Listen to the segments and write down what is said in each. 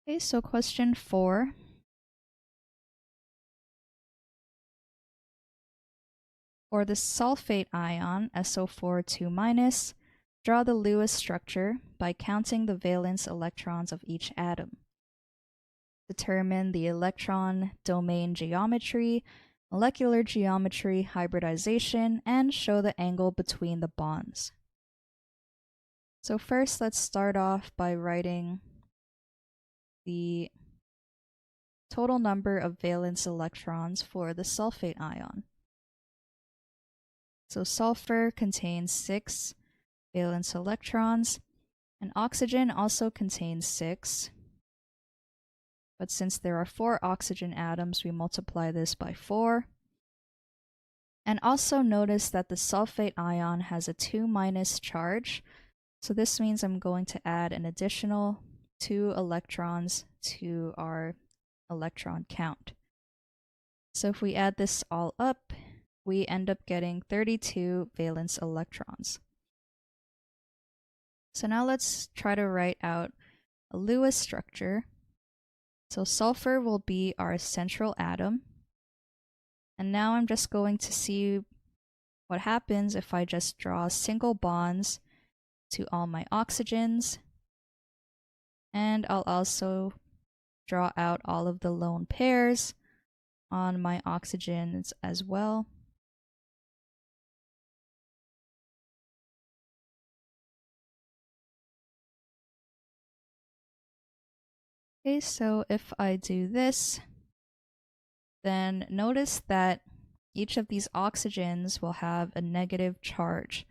Okay, so question 4. For the sulfate ion, SO4 2-, draw the Lewis structure by counting the valence electrons of each atom. Determine the electron domain geometry, molecular geometry, hybridization, and show the angle between the bonds. So first, let's start off by writing the total number of valence electrons for the sulfate ion. So sulfur contains 6 valence electrons, and oxygen also contains 6. But since there are 4 oxygen atoms, we multiply this by 4. And also notice that the sulfate ion has a 2- charge, so this means I'm going to add an additional 2 electrons to our electron count. So if we add this all up, we end up getting 32 valence electrons. So now let's try to write out a Lewis structure. So sulfur will be our central atom. And now I'm just going to see what happens if I just draw single bonds to all my oxygens. And I'll also draw out all of the lone pairs on my oxygens as well. Okay, so if I do this, then notice that each of these oxygens will have a negative charge.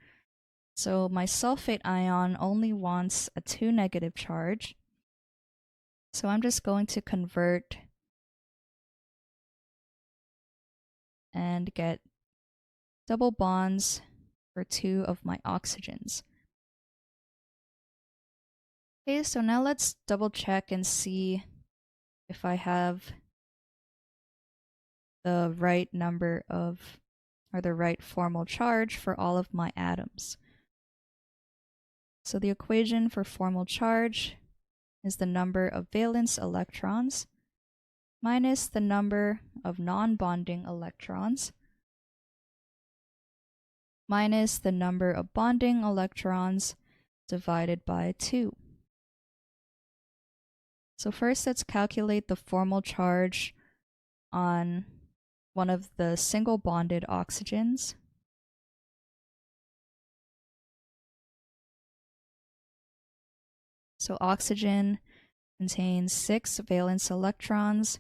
So my sulfate ion only wants a 2 negative charge. So I'm just going to convert and get double bonds for 2 of my oxygens. Okay, so now let's double check and see if I have the right number of, or the right formal charge for all of my atoms. So the equation for formal charge is the number of valence electrons minus the number of non-bonding electrons minus the number of bonding electrons divided by 2. So first, let's calculate the formal charge on one of the single bonded oxygens. So oxygen contains 6 valence electrons,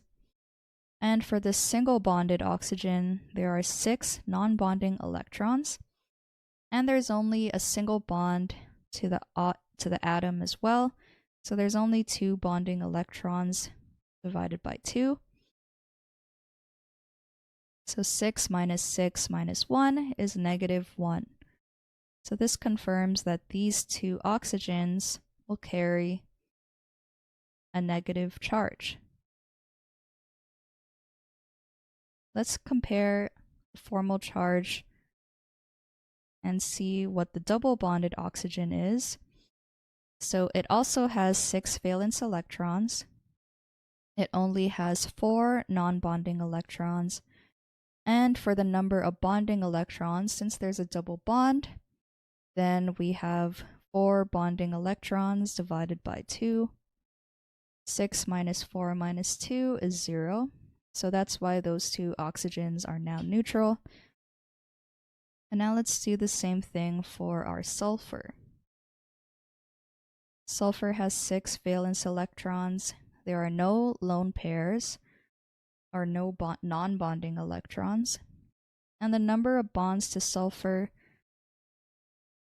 and for this single bonded oxygen, there are 6 non-bonding electrons, and there's only a single bond to the atom as well, so there's only 2 bonding electrons divided by 2. So 6 minus 6 minus 1 is -1. So this confirms that these 2 oxygens will carry a negative charge. Let's compare the formal charge and see what the double bonded oxygen is. So it also has 6 valence electrons. It only has 4 non-bonding electrons. And for the number of bonding electrons, since there's a double bond, then we have 4 bonding electrons divided by 2. 6 minus 4 minus 2 is 0. So that's why those 2 oxygens are now neutral. And now let's do the same thing for our sulfur. Sulfur has 6 valence electrons. There are no lone pairs or no non-bonding electrons. And the number of bonds to sulfur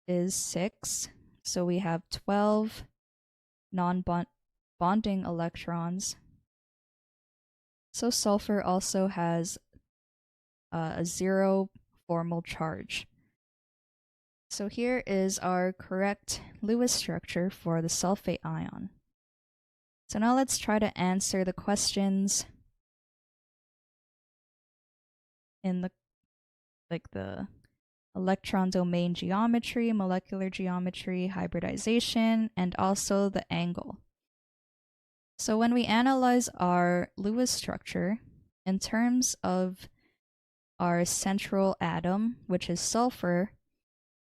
is 6. So we have 12 non-bonding electrons. So sulfur also has a 0 formal charge. So here is our correct Lewis structure for the sulfate ion. So now let's try to answer the questions in the electron domain geometry, molecular geometry, hybridization, and also the angle. So when we analyze our Lewis structure, in terms of our central atom, which is sulfur,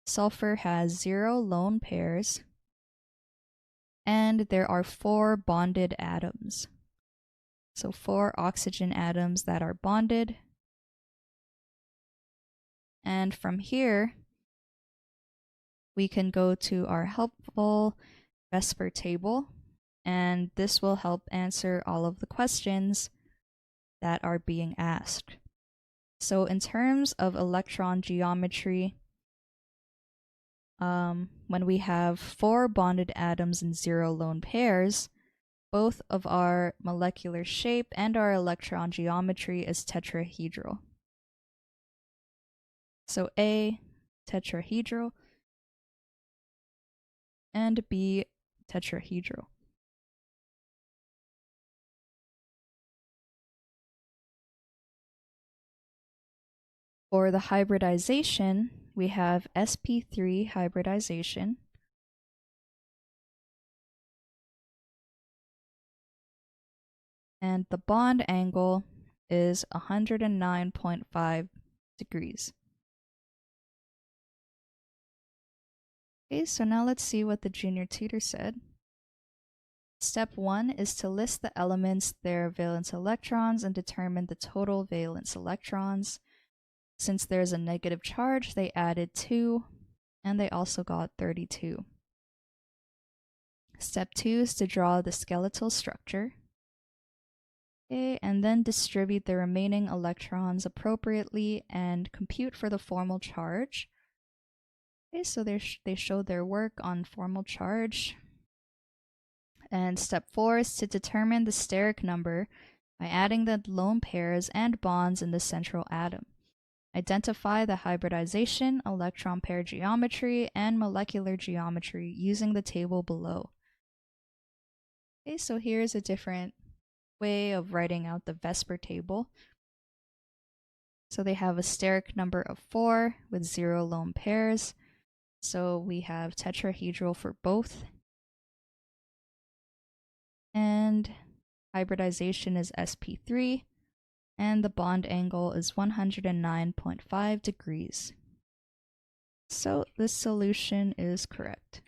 sulfur has 0 lone pairs, and there are 4 bonded atoms. So 4 oxygen atoms that are bonded. And from here, we can go to our helpful Vesper table, and this will help answer all of the questions that are being asked. So in terms of electron geometry, when we have 4 bonded atoms and 0 lone pairs, both of our molecular shape and our electron geometry is tetrahedral. So A, tetrahedral, and B, tetrahedral. For the hybridization, we have sp3 hybridization. And the bond angle is 109.5 degrees. Okay, so now let's see what the junior tutor said. Step 1 is to list the elements, their valence electrons, and determine the total valence electrons. Since there's a negative charge, they added 2, and they also got 32. Step 2 is to draw the skeletal structure. Okay, and then distribute the remaining electrons appropriately and compute for the formal charge. Okay, so they showed their work on formal charge. And step 4 is to determine the steric number by adding the lone pairs and bonds in the central atom. Identify the hybridization, electron pair geometry, and molecular geometry using the table below. Okay, so here's a different way of writing out the Vesper table. So they have a steric number of 4 with 0 lone pairs. So we have tetrahedral for both. And hybridization is sp3. And the bond angle is 109.5 degrees. So this solution is correct.